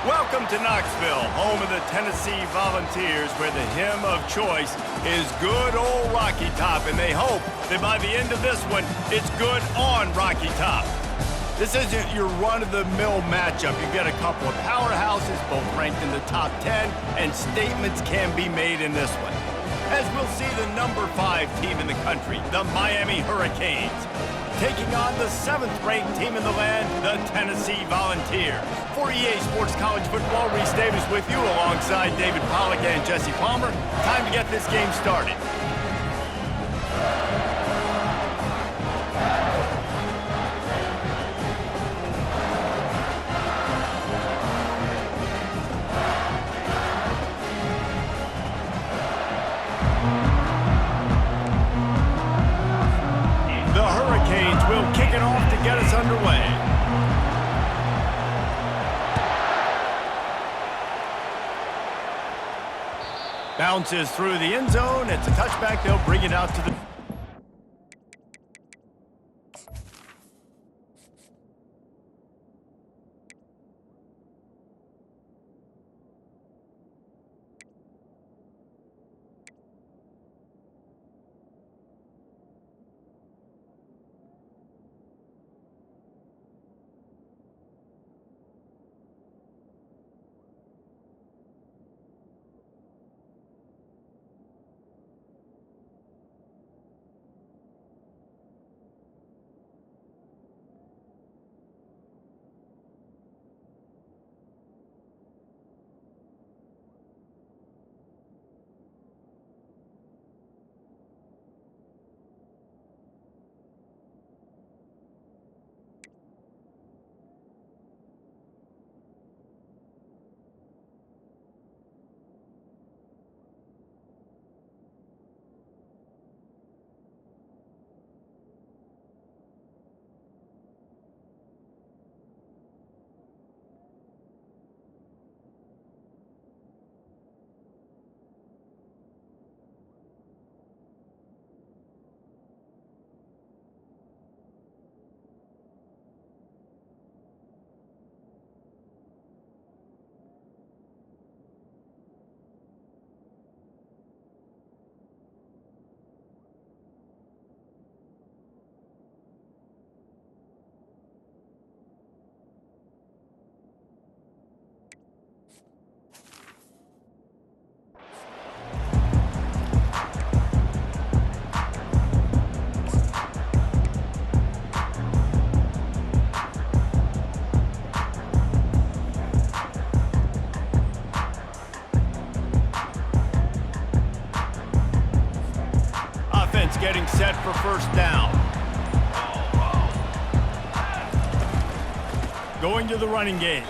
Welcome to Knoxville, home of the Tennessee Volunteers, where the hymn of choice is good old Rocky Top, and they hope that by the end of this one, it's good on Rocky Top. This isn't your run-of-the-mill matchup. You've got a couple of powerhouses, both ranked in the top 10, and statements can be made in this one. As we'll see the number 5 team in the country, the Miami Hurricanes, taking on the 7th-ranked team in the land, the Tennessee Volunteers. For EA Sports College Football, Reese Davis with you alongside David Pollack and Jesse Palmer. Time to get this game started. The Hurricanes will kick it off to get us underway. Bounces through the end zone. It's a touchback. They'll bring it out to the... Getting set for first down. Going to the running game.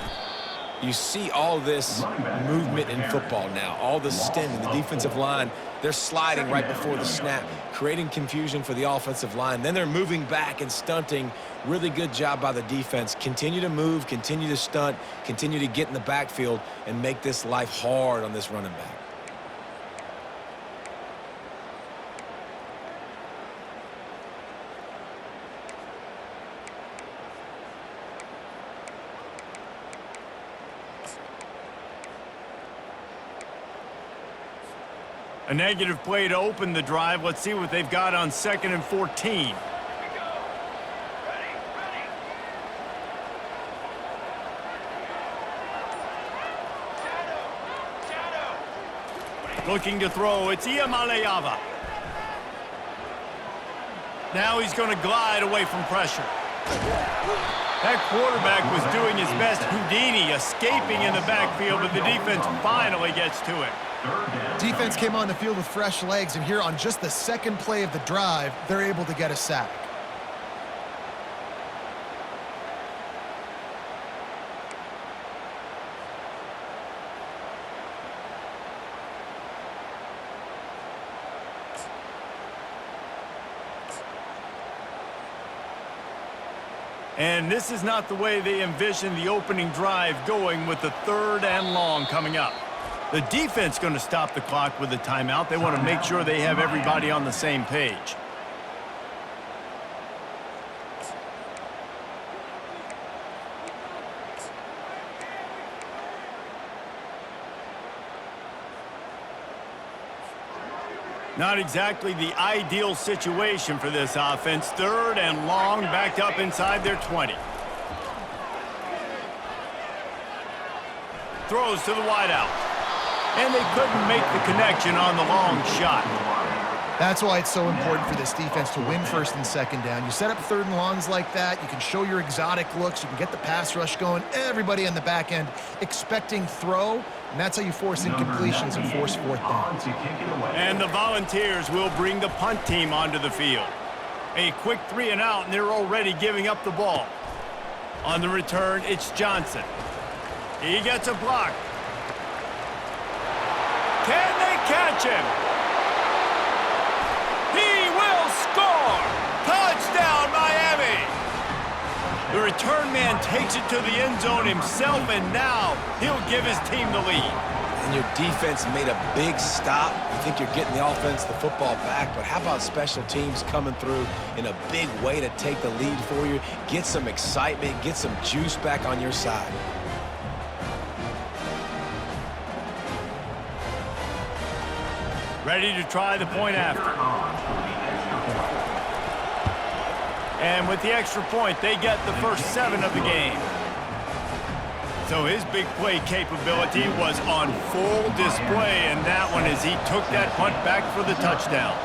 You see all this movement in football now, all the stem in the defensive line. They're sliding right before the snap, creating confusion for the offensive line. Then they're moving back and stunting. Really good job by the defense. Continue to move, continue to stunt, continue to get in the backfield and make this life hard on this running back. A negative play to open the drive. Let's see what they've got on 2nd and 14. Looking to throw. It's Iamaleava. Now he's going to glide away from pressure. That quarterback was doing his best Houdini, escaping in the backfield, but the defense finally gets to it. Defense came on the field with fresh legs, and here on just the 2nd play of the drive, they're able to get a sack. And this is not the way they envisioned the opening drive going, with the 3rd and long coming up. The defense going to stop the clock with a timeout. They want to make sure they have everybody on the same page. Not exactly the ideal situation for this offense. 3rd and long, backed up inside their 20. Throws to the wideout. And they couldn't make the connection on the long shot. That's why it's so important for this defense to win 1st and 2nd down. You set up 3rd and longs like that. You can show your exotic looks. You can get the pass rush going. Everybody on the back end expecting throw. And that's how you force incompletions and force 4th down. And the Volunteers will bring the punt team onto the field. A quick 3 and out, and they're already giving up the ball. On the return, it's Johnson. He gets a block. Can they catch him? He will score! Touchdown, Miami! The return man takes it to the end zone himself, and now he'll give his team the lead. And your defense made a big stop. You think you're getting the offense, the football back, but how about special teams coming through in a big way to take the lead for you, get some excitement, get some juice back on your side. Ready to try the point after. And with the extra point, they get the first 7 of the game. So his big play capability was on full display in that one as he took that punt back for the touchdown.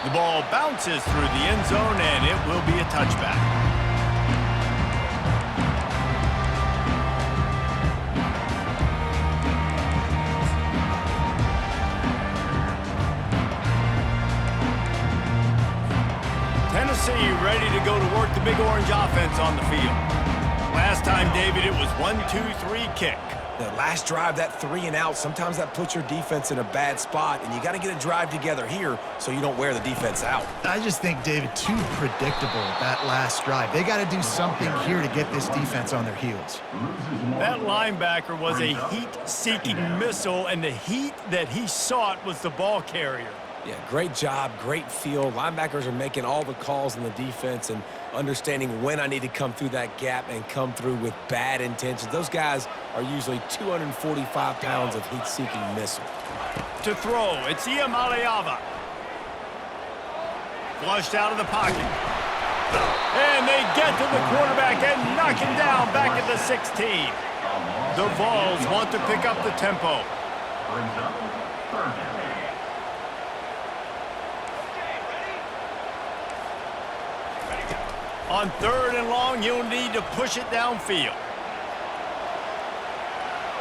The ball bounces through the end zone, and it will be a touchback. Tennessee ready to go to work the Big Orange offense on the field. Last time, David, it was 1-2-3 kick. The last drive, that 3 and out, sometimes that puts your defense in a bad spot, and you got to get a drive together here so you don't wear the defense out. I just think, David, too predictable, that last drive. They got to do something here to get this defense on their heels. That linebacker was a heat-seeking missile, and the heat that he sought was the ball carrier. Yeah, great job, great feel. Linebackers are making all the calls in the defense and understanding when I need to come through that gap and come through with bad intentions. Those guys are usually 245 pounds of heat-seeking missile. To throw, it's Iamaleava. Flushed out of the pocket. And they get to the quarterback and knock him down back at the 16. The Vols want to pick up the tempo. On 3rd and long, you'll need to push it downfield.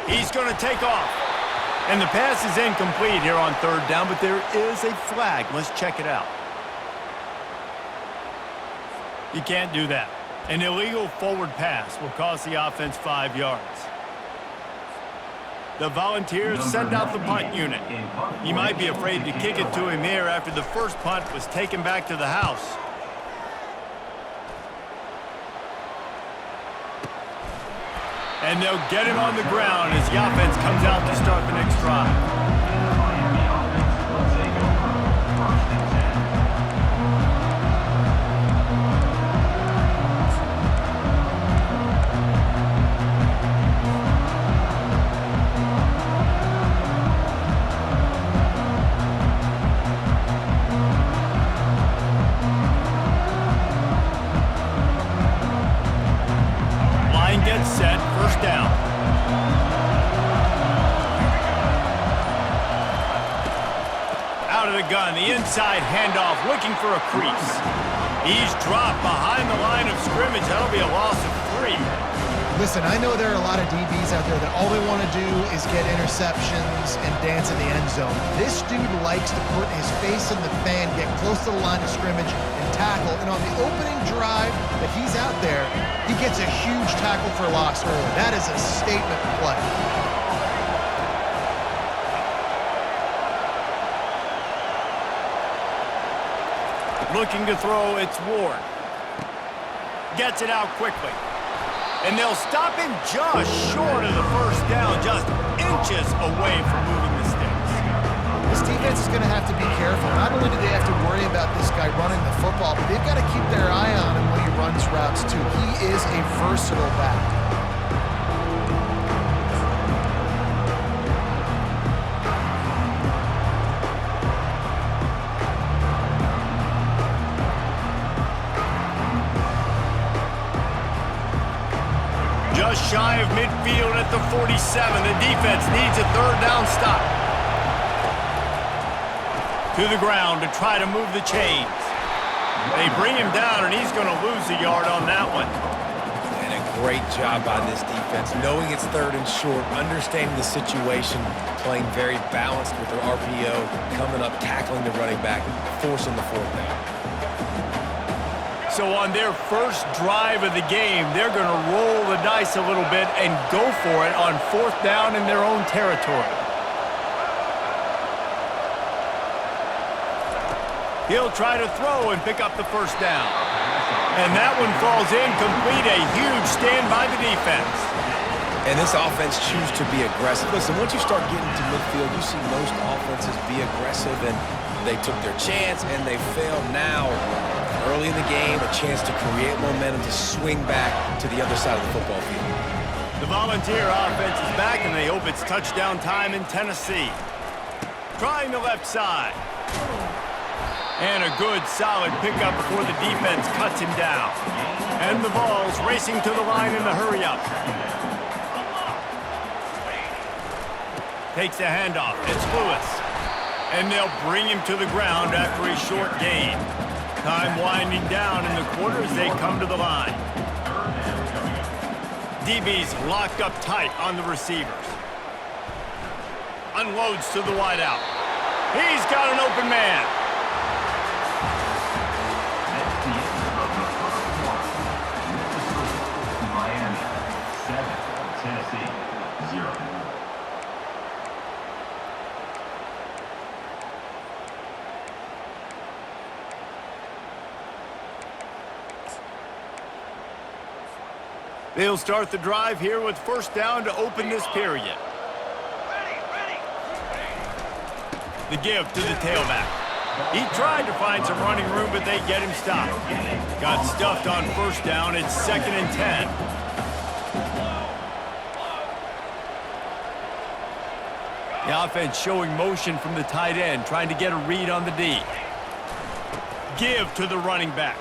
He's going to take off. And the pass is incomplete here on 3rd down, but there is a flag. Let's check it out. You can't do that. An illegal forward pass will cost the offense 5 yards. The Volunteers send out the punt unit. You might be afraid to kick it to him here after the first punt was taken back to the house. And they'll get him on the ground as the offense comes out to start the next drive. Gets set, 1st down. Out of the gun, the inside handoff, looking for a crease. He's dropped behind the line of scrimmage. That'll be a loss of 3. Listen, I know there are a lot of DBs out there that all they want to do is get interceptions and dance in the end zone. This dude likes to put his face in the fan, get close to the line of scrimmage, and tackle. And on the opening drive that he's out there, he gets a huge tackle for loss early. That is a statement play. Looking to throw, it's Ward. Gets it out quickly. And they'll stop him just short of the 1st down, just inches away from moving the sticks. This defense is going to have to be careful. Not only do they have to worry about this guy running the football, but they've got to keep their eye on him when he runs routes too. He is a versatile back. just shy of midfield at the 47. The defense needs a third down stop. To the ground to try to move the chains. They bring him down, and he's going to lose a yard on that one. And a great job by this defense, knowing it's third and short, understanding the situation, playing very balanced with their RPO, coming up, tackling the running back, forcing the fourth down. So on their first drive of the game, they're going to roll the dice a little bit and go for it on fourth down in their own territory. He'll try to throw and pick up the first down. And that one falls incomplete. A huge stand by the defense. And this offense chooses to be aggressive. Listen, once you start getting to midfield, you see most offenses be aggressive, and they took their chance, and they failed. Now, early in the game, a chance to create momentum to swing back to the other side of the football field. The Volunteer offense is back, and they hope it's touchdown time in Tennessee. Trying the left side. And a good, solid pickup before the defense cuts him down. And the Vols racing to the line in the hurry-up. Takes the handoff. It's Lewis. And they'll bring him to the ground after a short gain. Time winding down in the quarter as they come to the line. DB's locked up tight on the receivers. Unloads to the wideout. He's got an open man. They'll start the drive here with first down to open this period. The give to the tailback. He tried to find some running room, but they get him stopped. Got stuffed on first down. It's 2nd and 10. The offense showing motion from the tight end, trying to get a read on the D. Give to the running back.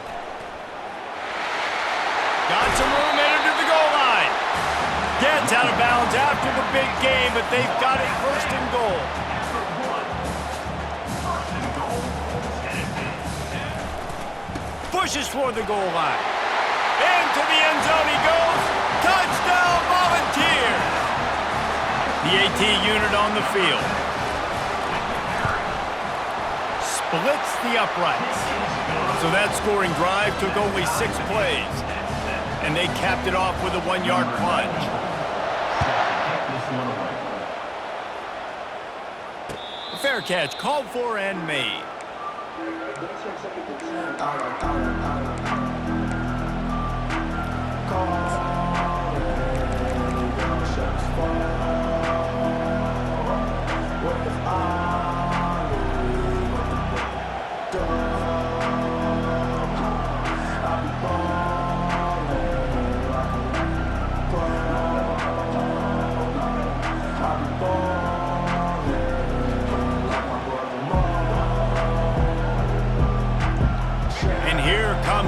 Got some room, headed to the goal line. Gets out of bounds after the big game, but they've got it first and goal. Pushes for the goal line. Into the end zone he goes. Touchdown, Volunteers! The AT unit on the field. Splits the uprights. So that scoring drive took only 6 plays. And they capped it off with a 1-yard plunge. A fair catch called for and made.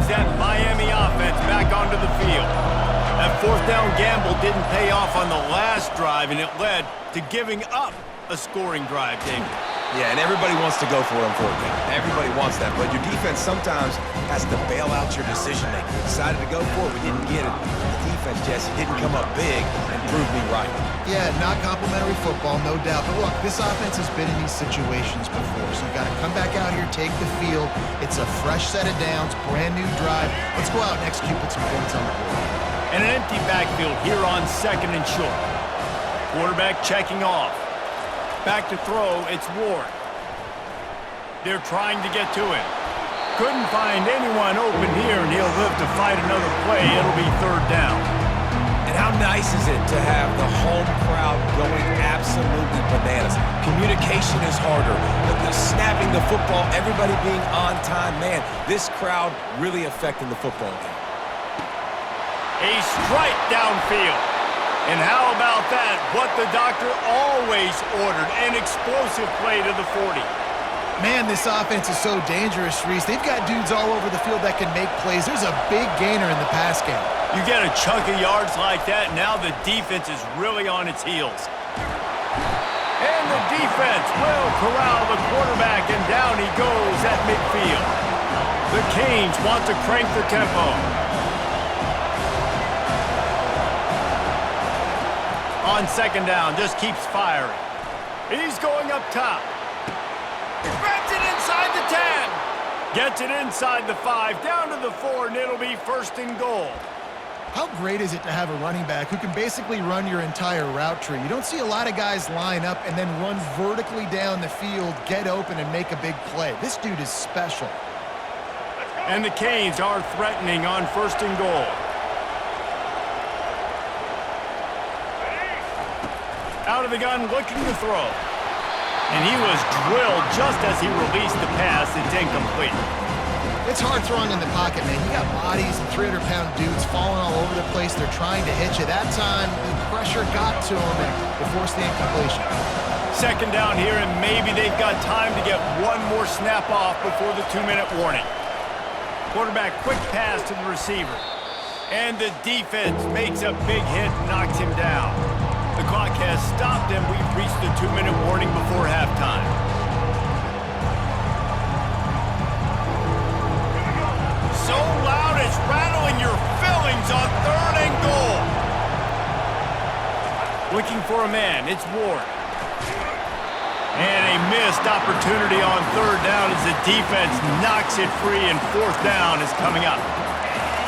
That Miami offense back onto the field. That fourth down gamble didn't pay off on the last drive, and it led to giving up a scoring drive, David. Yeah, and everybody wants to go for it on fourth down. Everybody wants that, but your defense sometimes has to bail out your decision-making. We decided to go for it, we didn't get it. The defense, Jesse, didn't come up big and prove me right. Yeah, not complimentary football, no doubt. But look, this offense has been in these situations before, so you've got to come back out here, take the field. It's a fresh set of downs, brand new drive. Let's go out and execute, put some points on the board. And an empty backfield here on 2nd and short. Quarterback checking off. Back to throw, it's Ward. They're trying to get to him. Couldn't find anyone open here, and he'll live to fight another play. It'll be 3rd down. And how nice is it to have the home crowd going absolutely bananas? Communication is harder. The snapping the football, everybody being on time. Man, this crowd really affecting the football game. A strike downfield. And how about that? What the doctor always ordered, an explosive play to the 40. Man, this offense is so dangerous, Reese. They've got dudes all over the field that can make plays. There's a big gainer in the pass game. You get a chunk of yards like that, now the defense is really on its heels. And the defense will corral the quarterback, and down he goes at midfield. The Canes want to crank the tempo. On second down, just keeps firing. He's going up top. Grabs it inside the 10. Gets it inside the 5, down to the 4, and it'll be first and goal. How great is it to have a running back who can basically run your entire route tree? You don't see a lot of guys line up and then run vertically down the field, get open, and make a big play. This dude is special. And the Canes are threatening on first and goal. Out of the gun, looking to throw. And he was drilled just as he released the pass. It's incomplete. It's hard throwing in the pocket, man. You got bodies and 300-pound dudes falling all over the place. They're trying to hit you. That time, the pressure got to him and it forced the incompletion. Second down here, and maybe they've got time to get one more snap off before the 2-minute warning. Quarterback, quick pass to the receiver. And the defense makes a big hit and knocks him down. The clock has stopped, and we've reached the 2-minute warning before halftime. So loud it's rattling your fillings on third and goal. Looking for a man, it's Ward. And a missed opportunity on third down as the defense knocks it free, and fourth down is coming up.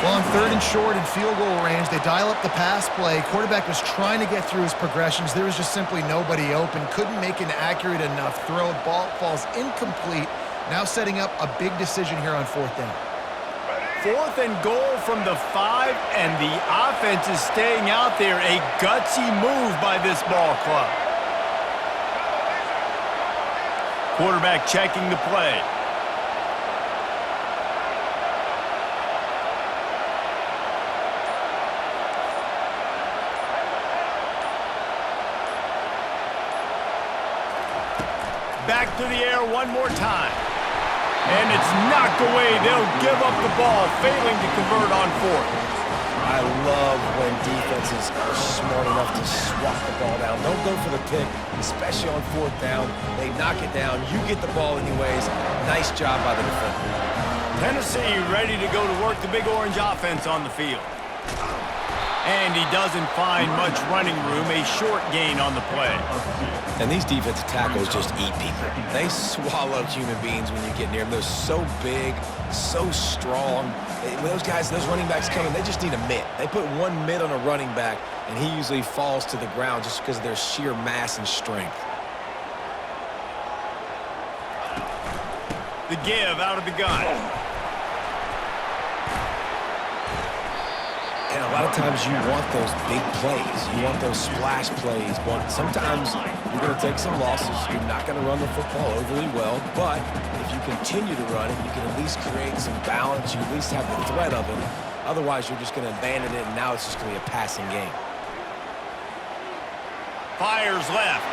Well, on third and short and field goal range, they dial up the pass play. Quarterback was trying to get through his progressions. There was just simply nobody open. Couldn't make an accurate enough throw. Ball falls incomplete. Now setting up a big decision here on fourth down. Fourth and goal from the 5, and the offense is staying out there. A gutsy move by this ball club. Quarterback checking the play. Back to the air one more time. And it's knocked away. They'll give up the ball, failing to convert on fourth. I love when defenses are smart enough to swat the ball down. Don't go for the pick, especially on fourth down. They knock it down. You get the ball anyways. Nice job by the defender. Tennessee ready to go to work the Big Orange offense on the field. And he doesn't find much running room. A short gain on the play. And these defensive tackles just eat people. They swallow human beings when you get near them. They're so big, so strong. When those guys, those running backs come in, they just need a mitt. They put one mitt on a running back, and he usually falls to the ground just because of their sheer mass and strength. The give out of the gun. And a lot of times you want those big plays. You want those splash plays. But sometimes you're going to take some losses. You're not going to run the football overly well. But if you continue to run it, you can at least create some balance. You at least have the threat of it. Otherwise, you're just going to abandon it, and now it's just going to be a passing game. Fires left.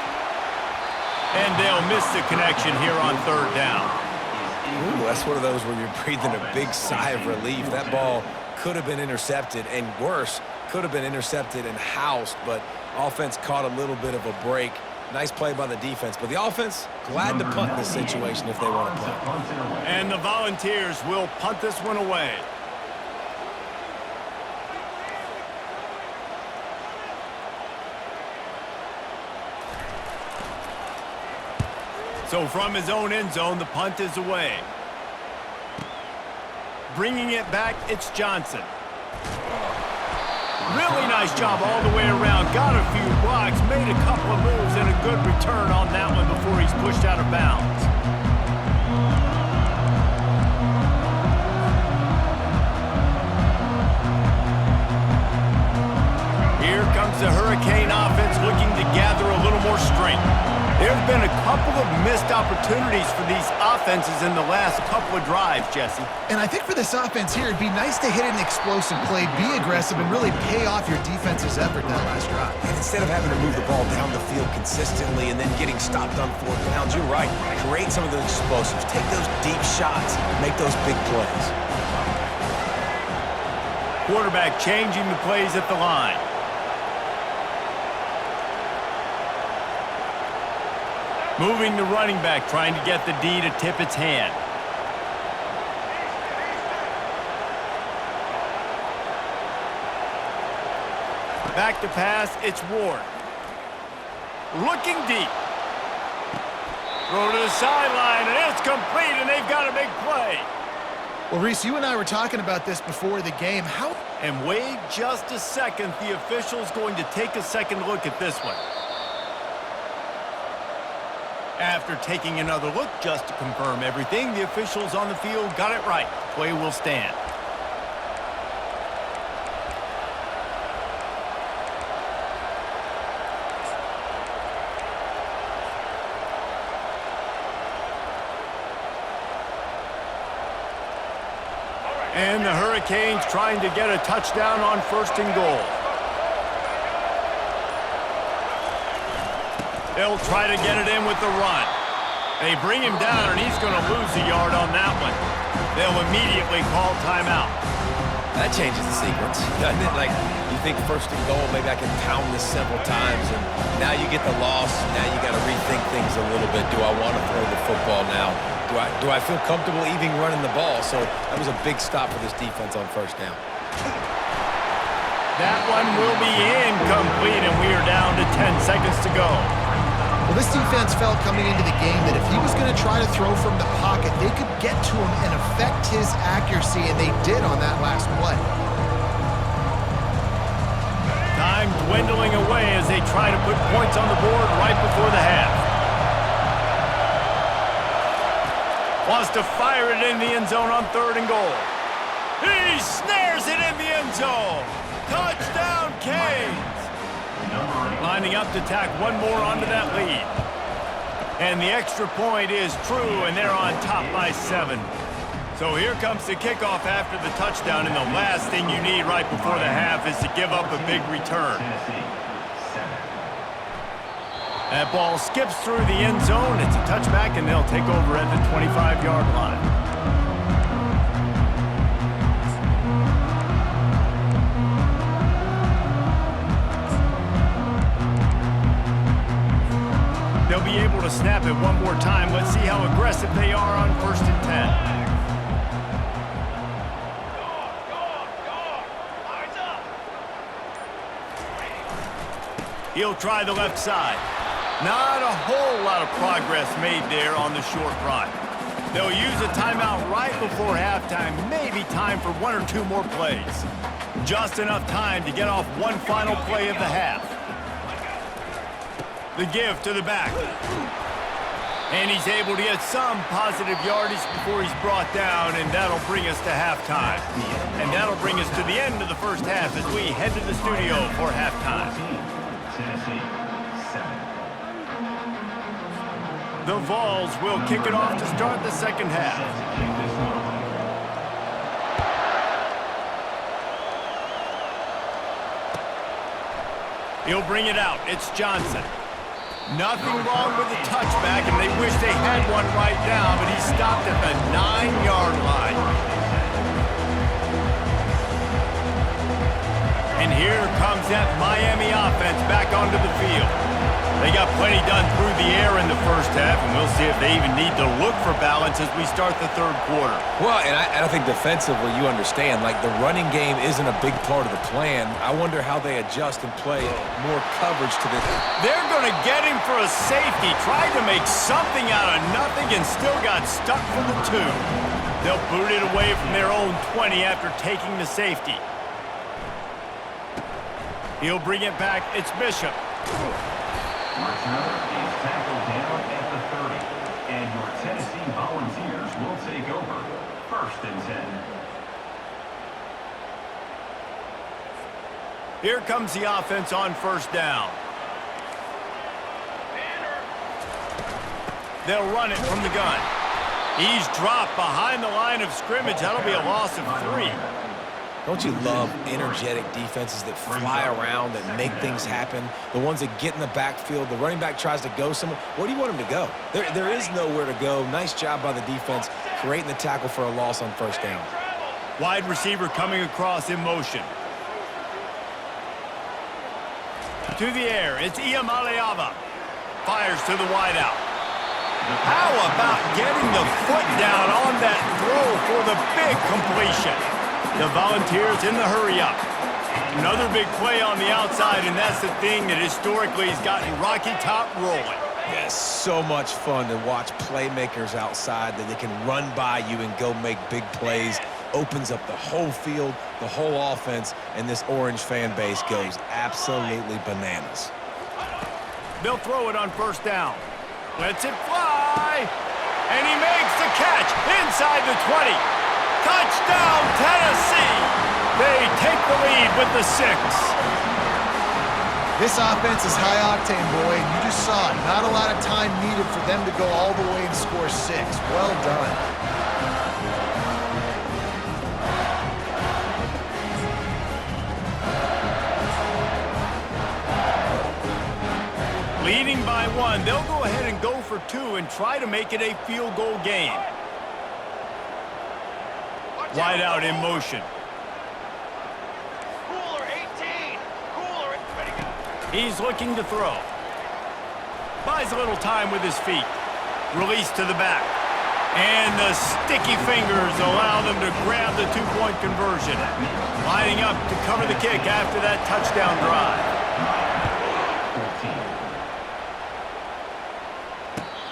And they'll miss the connection here on third down. Ooh, that's one of those where you're breathing a big sigh of relief. That ball could have been intercepted, and worse, could have been intercepted and housed, but offense caught a little bit of a break. Nice play by the defense, but the offense, glad to punt this situation if they want to punt. And the Volunteers will punt this one away. So from his own end zone, the punt is away. Bringing it back, it's Johnson. Really nice job all the way around. Got a few blocks, made a couple of moves, and a good return on that one before he's pushed out of bounds. Here comes the Hurricane offense looking to gather a little more strength. There's been a couple of missed opportunities for these offenses in the last couple of drives, Jesse. And I think for this offense here, it'd be nice to hit an explosive play, be aggressive, and really pay off your defense's effort that last drive. And instead of having to move the ball down the field consistently and then getting stopped on 4th downs, you're right. Create some of those explosives. Take those deep shots. Make those big plays. Quarterback changing the plays at the line. Moving the running back, trying to get the D to tip its hand. Back to pass, it's Ward. Looking deep. Throw to the sideline, and it's complete, and they've got a big play. Well, Reese, you and I were talking about this before the game. And wait just a second. The official's going to take a second look at this one. After taking another look just to confirm everything, the officials on the field got it right. Play will stand. And the Hurricanes trying to get a touchdown on 1st and goal. They'll try to get it in with the run. They bring him down, and he's going to lose a yard on that one. They'll immediately call timeout. That changes the sequence, doesn't it? Like, you think 1st and goal, maybe I can pound this several times, and now you get the loss. Now you got to rethink things a little bit. Do I want to throw the football now? Do I feel comfortable even running the ball? So that was a big stop for this defense on 1st down. That one will be incomplete, and we are down to 10 seconds to go. Well, this defense felt coming into the game that if he was going to try to throw from the pocket, they could get to him and affect his accuracy, and they did on that last play. Time dwindling away as they try to put points on the board right before the half. Wants to fire it in the end zone on 3rd and goal. He snares it in the end zone. Touchdown, Canes. Lining up to tack one more onto that lead. And the extra point is true, and they're on top by 7. So here comes the kickoff after the touchdown, and the last thing you need right before the half is to give up a big return. That ball skips through the end zone. It's a touchback, and they'll take over at the 25-yard line. They'll be able to snap it one more time. Let's see how aggressive they are on 1st and 10. He'll try the left side. Not a whole lot of progress made there on the short run. They'll use a timeout right before halftime. Maybe time for 1 or 2 more plays. Just enough time to get off one final play of the half. The give to the back. And he's able to get some positive yardage before he's brought down, and that'll bring us to halftime. And that'll bring us to the end of the first half as we head to the studio for halftime. The Vols will kick it off to start the second half. He'll bring it out. It's Johnson. Nothing wrong with the touchback, and they wish they had one right now, but he stopped at the 9-yard line. And here comes that Miami offense back onto the field. They got plenty done through the air in the first half, and we'll see if they even need to look for balance as we start the third quarter. Well, and I think defensively, you understand, like the running game isn't a big part of the plan. I wonder how they adjust and play more coverage to this. They're going to get him for a safety. Tried to make something out of nothing and still got stuck for the 2. They'll boot it away from their own 20 after taking the safety. He'll bring it back. It's Bishop. Martinelli is tackled down at the 30, and your Tennessee Volunteers will take over 1st and 10. Here comes the offense on 1st down. They'll run it from the gun. He's dropped behind the line of scrimmage. That'll be a loss of 3. Don't you love energetic defenses that fly around, that make things happen? The ones that get in the backfield, the running back tries to go somewhere. Where do you want him to go? There is nowhere to go. Nice job by the defense, creating the tackle for a loss on first down. Wide receiver coming across in motion. To the air, it's Iamaleava. Fires to the wideout. How about getting the foot down on that throw for the big completion? The Volunteers in the hurry-up. Another big play on the outside, and that's the thing that historically has gotten Rocky Top rolling. Yes, so much fun to watch playmakers outside that they can run by you and go make big plays. Opens up the whole field, the whole offense, and this Orange fan base goes absolutely bananas. They'll throw it on first down. Lets it fly. And he makes the catch inside the 20. Touchdown, Tennessee! They take the lead with the 6. This offense is high-octane, boy, and you just saw it. Not a lot of time needed for them to go all the way and score 6. Well done. Leading by 1, they'll go ahead and go for 2 and try to make it a field goal game. Wide out in motion. Cooler 18. Cooler. Ready, go. He's looking to throw. Buys a little time with his feet. Release to the back. And the sticky fingers allow them to grab the 2-point conversion. Lining up to cover the kick after that touchdown drive.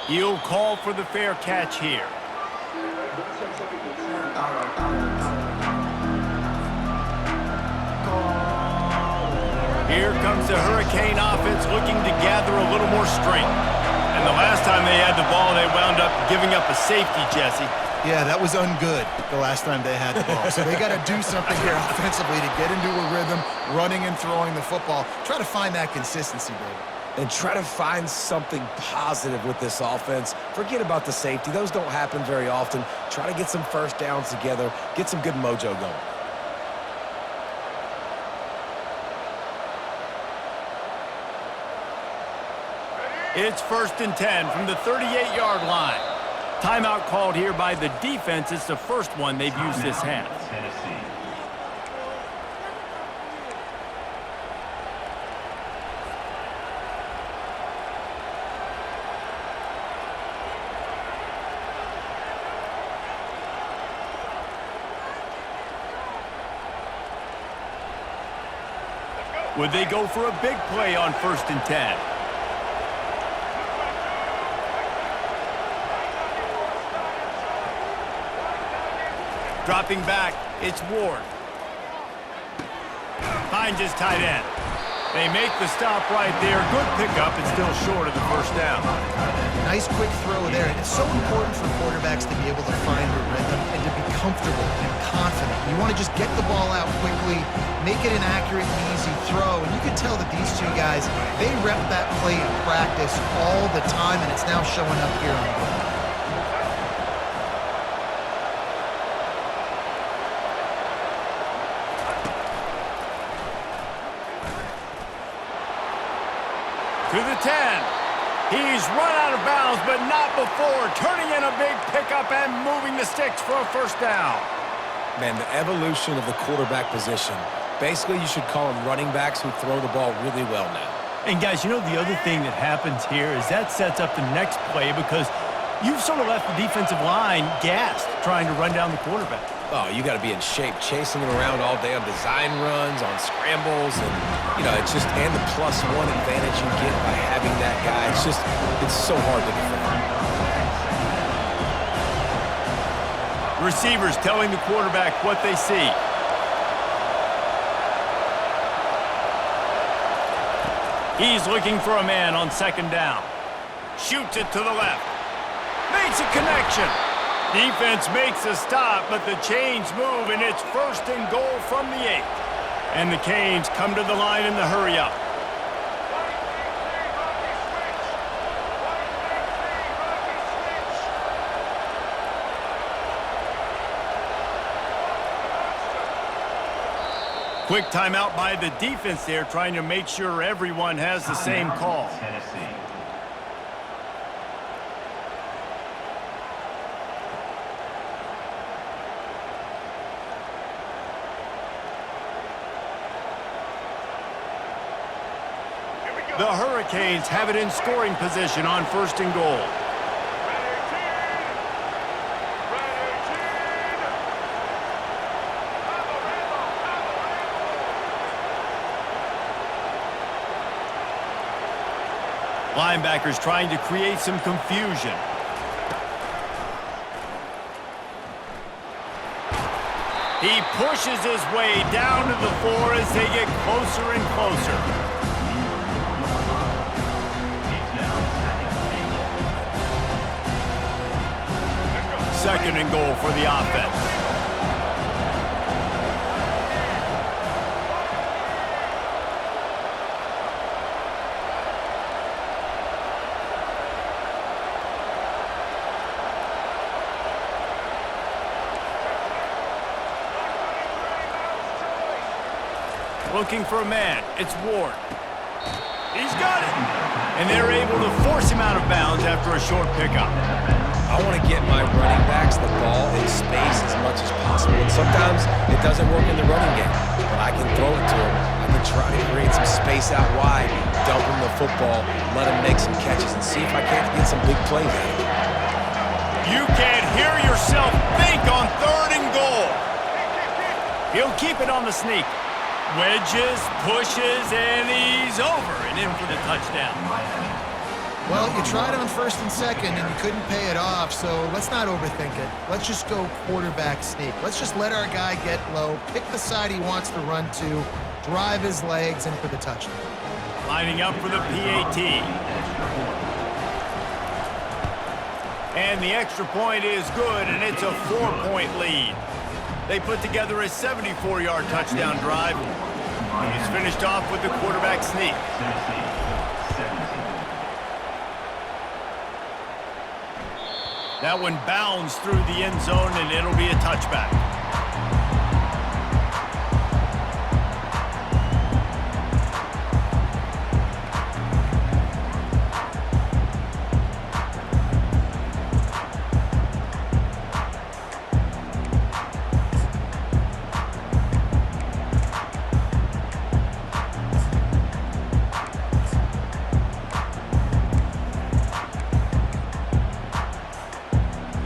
He'll call for the fair catch here. Here comes the Hurricane offense looking to gather a little more strength. And the last time they had the ball, they wound up giving up a safety, Jesse. Yeah, that was ungood the last time they had the ball. So they got to do something here offensively to get into a rhythm, running and throwing the football. Try to find that consistency, David. And try to find something positive with this offense. Forget about the safety. Those don't happen very often. Try to get some first downs together. Get some good mojo going. It's 1st and 10 from the 38-yard line. Timeout called here by the defense. It's the first one they've used this half. Tennessee. Would they go for a big play on 1st and 10? Dropping back, it's Ward. Finds his tight end. They make the stop right there. Good pickup. It's still short of the first down. Nice quick throw there. And it's so important for quarterbacks to be able to find a rhythm and to be comfortable and confident. You want to just get the ball out quickly, make it an accurate and easy throw. And you can tell that these two guys, they rep that play in practice all the time, and it's now showing up here on game. To the 10. He's run out of bounds, but not before turning in a big pickup and moving the sticks for a first down. Man, the evolution of the quarterback position. Basically, you should call them running backs who throw the ball really well now. And guys, you know the other thing that happens here is that sets up the next play because you've sort of left the defensive line gassed trying to run down the quarterback. Oh, you got to be in shape, chasing him around all day on design runs, on scrambles, and, you know, it's just, and the +1 advantage you get by having that guy. It's just, it's so hard to defend. Receivers telling the quarterback what they see. He's looking for a man on 2nd down. Shoots it to the left. Makes a connection. Defense makes a stop, but the chains move, and it's 1st and goal from the 8. And the Canes come to the line in the hurry-up. Quick timeout by the defense there, trying to make sure everyone has the same call. Tennessee. The Hurricanes have it in scoring position on 1st and goal. Linebackers trying to create some confusion. He pushes his way down to the 4 as they get closer and closer. Second and goal for the offense. Looking for a man. It's Ward. He's got it. And they're able to force him out of bounds after a short pickup. I want to get my running backs the ball in space as much as possible. And sometimes it doesn't work in the running game, but I can throw it to him. I can try to create some space out wide, dump him the football, let him make some catches, and see if I can't get some big plays out of him. You can't hear yourself think on 3rd and goal. He'll keep it on the sneak. Wedges, pushes, and he's over and in for the touchdown. Well, you tried on 1st and 2nd, and you couldn't pay it off, so let's not overthink it. Let's just go quarterback sneak. Let's just let our guy get low, pick the side he wants to run to, drive his legs in for the touchdown. Lining up for the PAT. And the extra point is good, and it's a 4-point lead. They put together a 74-yard touchdown drive. And he's finished off with the quarterback sneak. That one bounds through the end zone, and it'll be a touchback.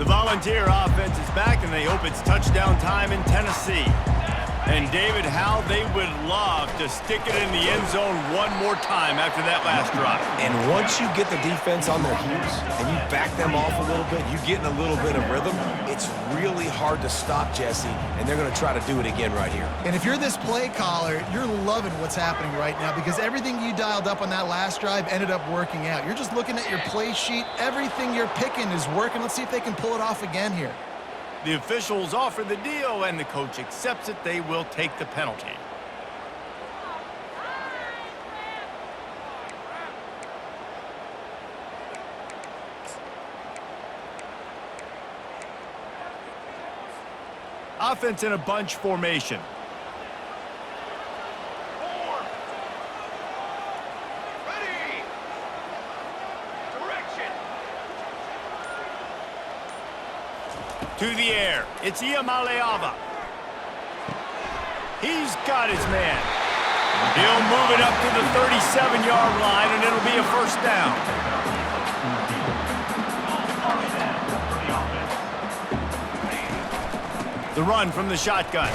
Volunteer offense is back, and they hope it's touchdown time in Tennessee. And David, how they would love to stick it in the end zone one more time after that last drive. And once you get the defense on their heels and you back them off a little bit, you get in a little bit of rhythm, it's really hard to stop, Jesse, and they're going to try to do it again right here. And if you're this play caller, you're loving what's happening right now because everything you dialed up on that last drive ended up working out. You're just looking at your play sheet. Everything you're picking is working. Let's see if they can pull it off again here. The officials offer the deal, and the coach accepts it. They will take the penalty. Offense in a bunch formation. Form. Ready. Direction. To the air. It's Iamaleava. He's got his man. He'll move it up to the 37-yard line, and it'll be a first down. The run from the shotgun.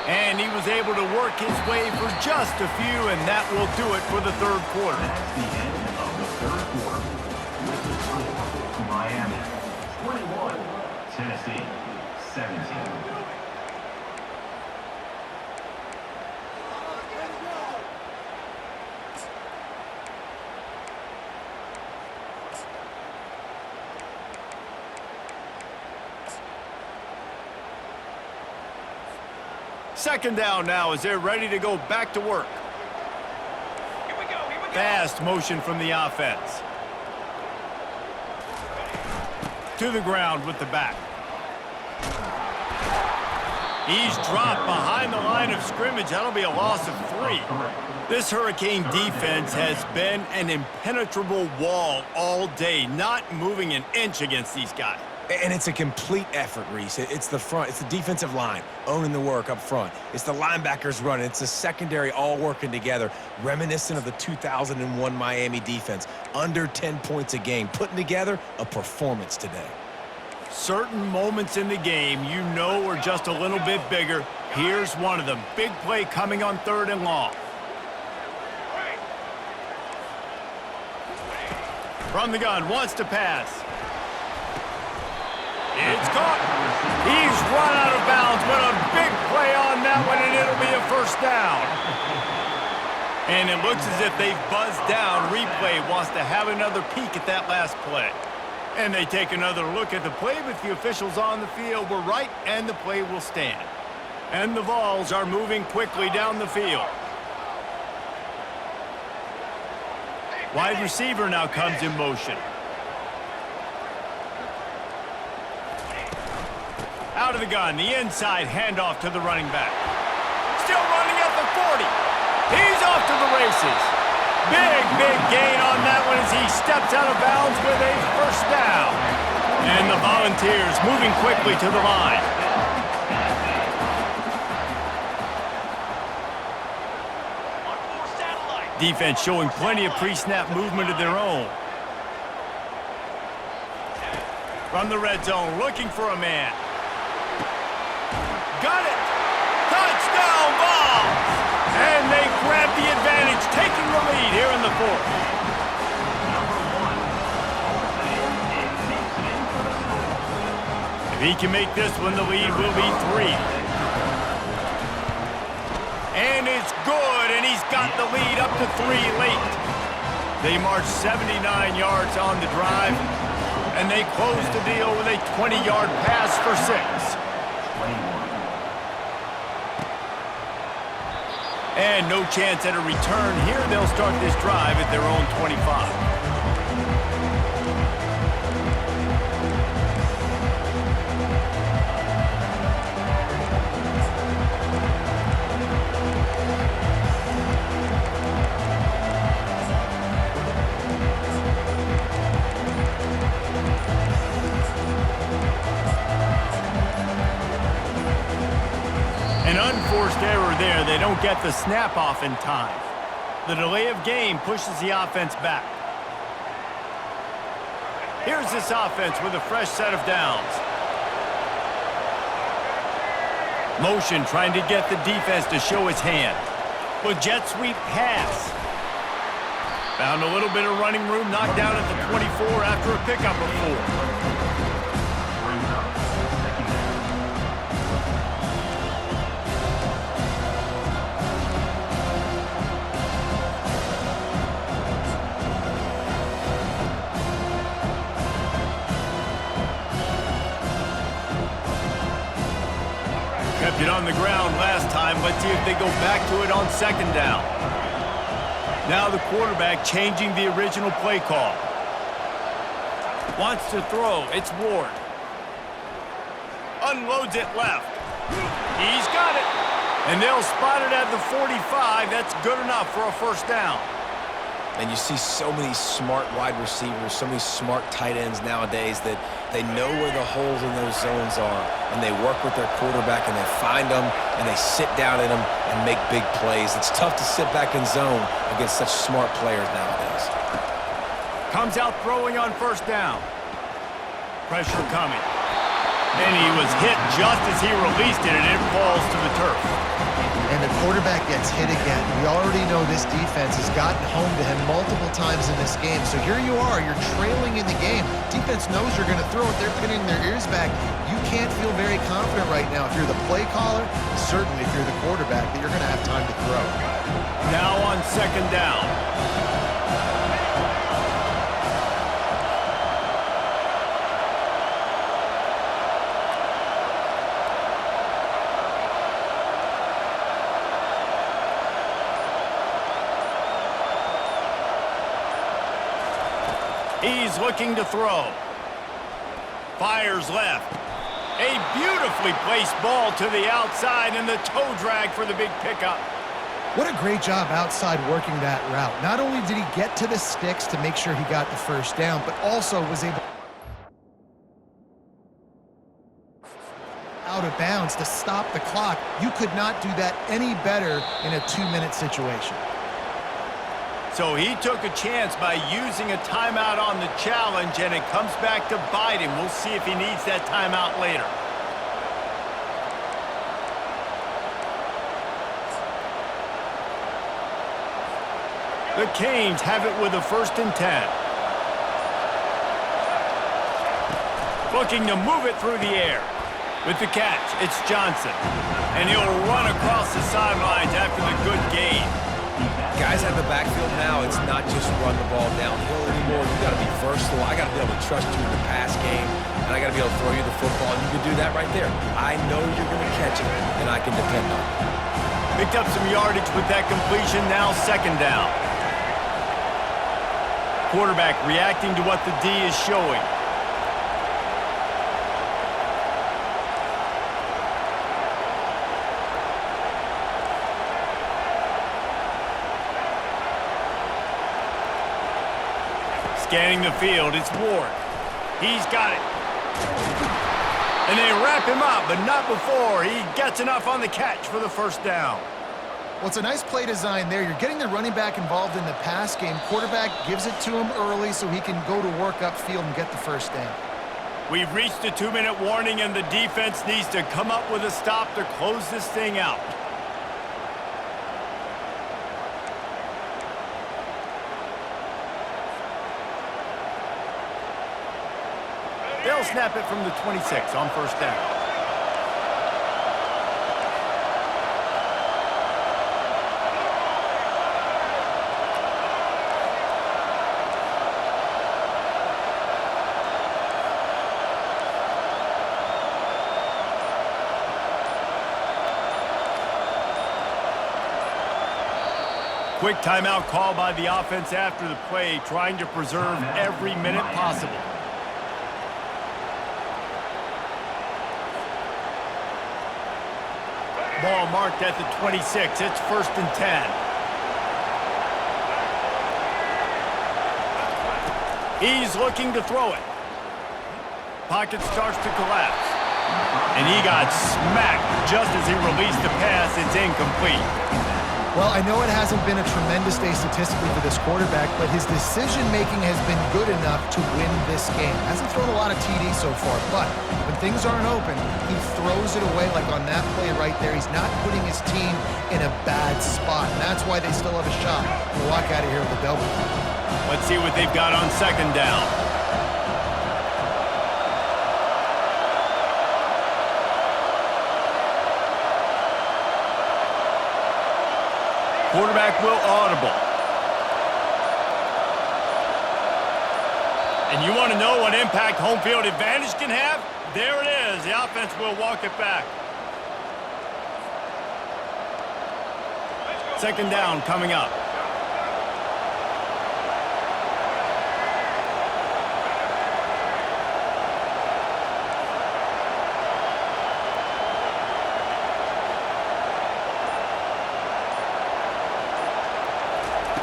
And he was able to work his way for just a few, and that will do it for the third quarter. That's the end of the third quarter. With the score, Miami 21, Tennessee 17. Second down now as they're ready to go back to work. Here we go. Here we go. Fast motion from the offense. To the ground with the back. He's dropped behind the line of scrimmage. That'll be a loss of 3. This Hurricane defense has been an impenetrable wall all day, not moving an inch against these guys. And it's a complete effort, Reese. It's the front. It's the defensive line owning the work up front. It's the linebackers running. It's the secondary all working together, reminiscent of the 2001 Miami defense. Under 10 points a game, putting together a performance today. Certain moments in the game you know are just a little bit bigger. Here's one of them. Big play coming on 3rd and long. From the gun, wants to pass. It's caught. He's run out of bounds, but a big play on that one, and it'll be a first down. And it looks as if they've buzzed down. Replay wants to have another peek at that last play. And they take another look at the play, but the officials on the field were right, and the play will stand. And the Vols are moving quickly down the field. Wide receiver now comes in motion. Out of the gun, the inside handoff to the running back. Still running at the 40. He's off to the races. Big gain on that one as he steps out of bounds with a first down. And the Volunteers moving quickly to the line. Defense showing plenty of pre-snap movement of their own. From the red zone, looking for a man. Got it! Touchdown, Vols! And they grab the advantage, taking the lead here in the 4th. If he can make this one, the lead will be 3. And it's good, and he's got the lead up to 3 late. They march 79 yards on the drive, and they close the deal with a 20-yard pass for 6. And no chance at a return here. They'll start this drive at their own 25. An unforced error there. They don't get the snap off in time. The delay of game pushes the offense back. Here's this offense with a fresh set of downs. Motion trying to get the defense to show his hand. With jet sweep pass. Found a little bit of running room, knocked down at the 24 after a pickup of 4. Kept it on the ground last time. Let's see if they go back to it on 2nd down. Now the quarterback changing the original play call. Wants to throw. It's Ward. Unloads it left. He's got it. And they'll spot it at the 45. That's good enough for a first down. And you see so many smart wide receivers, so many smart tight ends nowadays that they know where the holes in those zones are, and they work with their quarterback, and they find them, and they sit down in them and make big plays. It's tough to sit back in zone against such smart players nowadays. Comes out throwing on first down. Pressure coming. And he was hit just as he released it, and it falls to the turf. And the quarterback gets hit again. We already know this defense has gotten home to him multiple times in this game. So here you are, you're trailing in the game. Defense knows you're going to throw it. They're pinning their ears back. You can't feel very confident right now if you're the play caller, certainly if you're the quarterback, that you're going to have time to throw. Now on 2nd down. He's looking to throw. Fires left. A beautifully placed ball to the outside and the toe drag for the big pickup. What a great job outside working that route. Not only did he get to the sticks to make sure he got the first down, but also was able out of bounds to stop the clock. You could not do that any better in a 2-minute situation. So he took a chance by using a timeout on the challenge, and it comes back to bite him. We'll see if he needs that timeout later. The Canes have it with a 1st and 10. Looking to move it through the air. With the catch, it's Johnson. And he'll run across the sidelines after the good gain. Guys at the backfield now, it's not just run the ball downhill anymore. You got to be versatile. I got to be able to trust you in the pass game, and I got to be able to throw you the football, and you can do that right there. I know you're going to catch it, and I can depend on it. Picked up some yardage with that completion, now 2nd down. Quarterback reacting to what the D is showing. Scanning the field, it's Ward. He's got it. And they wrap him up, but not before he gets enough on the catch for the 1st down. Well, it's a nice play design there. You're getting the running back involved in the pass game. Quarterback gives it to him early so he can go to work upfield and get the 1st down. We've reached a 2-minute warning, and the defense needs to come up with a stop to close this thing out. They'll snap it from the 26 on 1st down. Quick timeout call by the offense after the play, trying to preserve every minute possible. Ball marked at the 26. It's 1st and 10. He's looking to throw it. Pocket starts to collapse. And he got smacked just as he released the pass. It's incomplete. Well, I know it hasn't been a tremendous day statistically for this quarterback, but his decision-making has been good enough to win this game. Hasn't thrown a lot of TDs so far, but when things aren't open, he throws it away like on that play right there. He's not putting his team in a bad spot, and that's why they still have a shot to walk out of here with a W. Let's see what they've got on 2nd down. Quarterback will audible. And you want to know what impact home field advantage can have? There it is. The offense will walk it back. 2nd down coming up.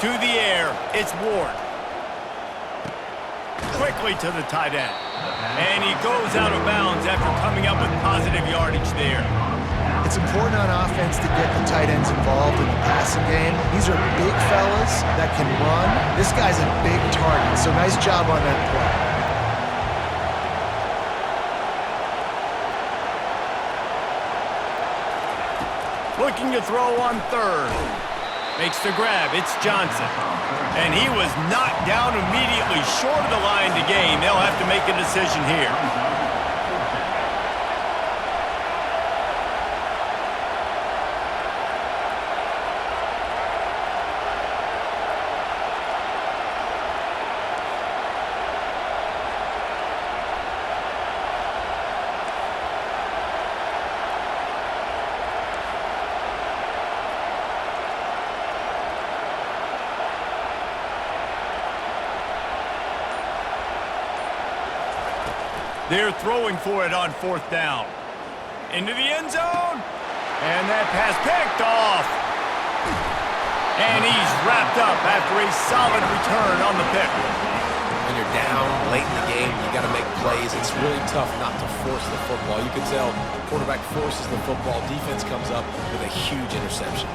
To the air, it's Ward. Quickly to the tight end. And he goes out of bounds after coming up with positive yardage there. It's important on offense to get the tight ends involved in the passing game. These are big fellas that can run. This guy's a big target, so nice job on that play. Looking to throw on 3rd. Makes the grab. It's Johnson. And he was knocked down immediately short of the line to gain. They'll have to make a decision here. They're throwing for it on 4th down. Into the end zone. And that pass picked off. And he's wrapped up after a solid return on the pick. When you're down late in the game, you got to make plays. It's really tough not to force the football. You can tell quarterback forces the football. Defense comes up with a huge interception.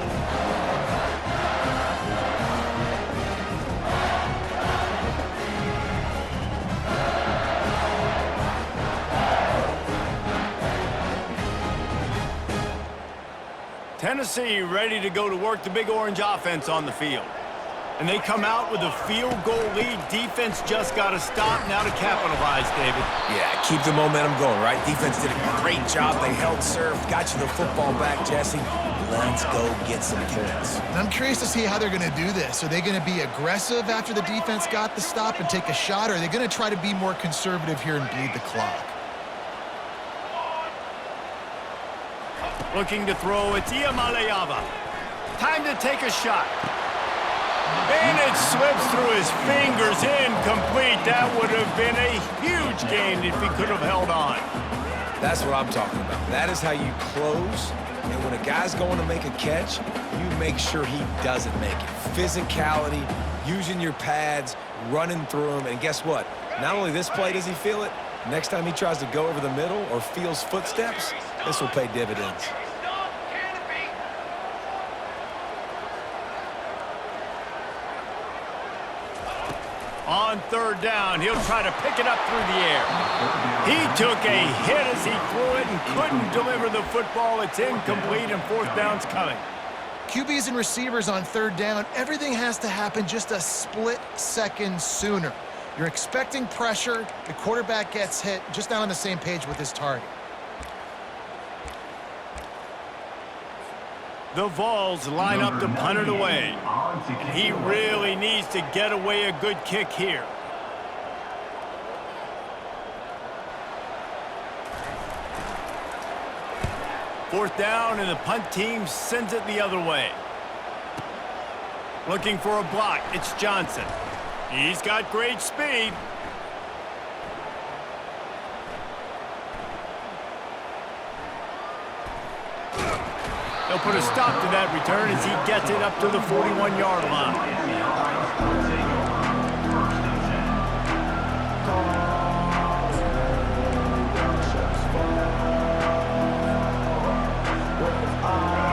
Tennessee ready to go to work the Big Orange offense on the field. And they come out with a field goal lead. Defense just got to stop now to capitalize, David. Yeah, keep the momentum going, right? Defense did a great job. They held serve, got you the football back, Jesse. Let's go get some points. And I'm curious to see how they're going to do this. Are they going to be aggressive after the defense got the stop and take a shot, or are they going to try to be more conservative here and bleed the clock? Looking to throw, it's Iamaleava. Time to take a shot. And it slips through his fingers, incomplete. That would have been a huge gain if he could have held on. That's what I'm talking about. That is how you close. And when a guy's going to make a catch, you make sure he doesn't make it. Physicality, using your pads, running through them. And guess what? Not only this play does he feel it, next time he tries to go over the middle or feels footsteps, this will pay dividends. On 3rd down, he'll try to pick it up through the air. He took a hit as he threw it and couldn't deliver the football. It's incomplete, and 4th down's coming. QBs and receivers on 3rd down, everything has to happen just a split second sooner. You're expecting pressure, the quarterback gets hit, just not on the same page with his target. The Vols line up to punt it away. He really needs to get away a good kick here. Fourth down, and the punt team sends it the other way. Looking for a block, it's Johnson. He's got great speed. They'll put a stop to that return as he gets it up to the 41-yard line.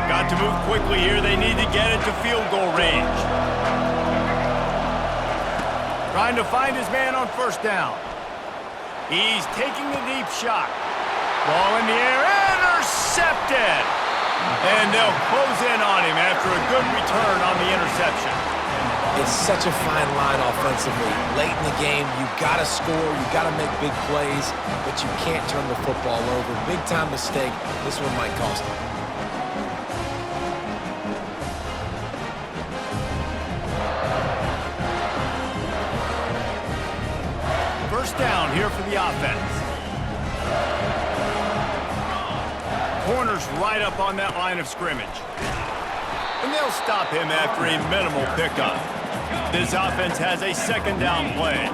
Got to move quickly here. They need to get it to field goal range. Trying to find his man on 1st down. He's taking the deep shot. Ball in the air, intercepted. And they'll close in on him after a good return on the interception. It's such a fine line offensively. Late in the game, you got to score, you got to make big plays, but you can't turn the football over. Big-time mistake. This one might cost him. First down here for the offense. Corner's right up on that line of scrimmage. And they'll stop him after a minimal pickup. This offense has a 2nd down play.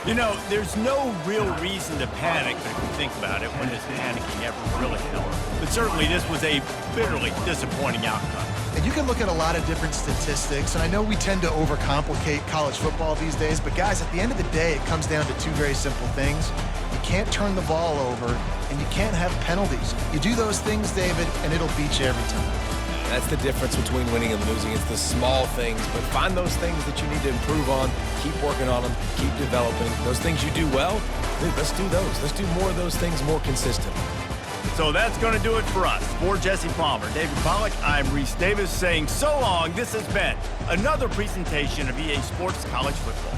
You know, there's no real reason to panic if you think about it when does panicking ever really help. But certainly this was a bitterly disappointing outcome. And you can look at a lot of different statistics, and I know we tend to overcomplicate college football these days, but guys, at the end of the day, it comes down to two very simple things. You can't turn the ball over, and you can't have penalties. You do those things, David, and it'll beat you every time. That's the difference between winning and losing. It's the small things, but find those things that you need to improve on, keep working on them, keep developing. Those things you do well, dude, let's do those. Let's do more of those things more consistently. So that's going to do it for us. For Jesse Palmer, David Pollack, I'm Reese Davis saying so long. This has been another presentation of EA Sports College Football.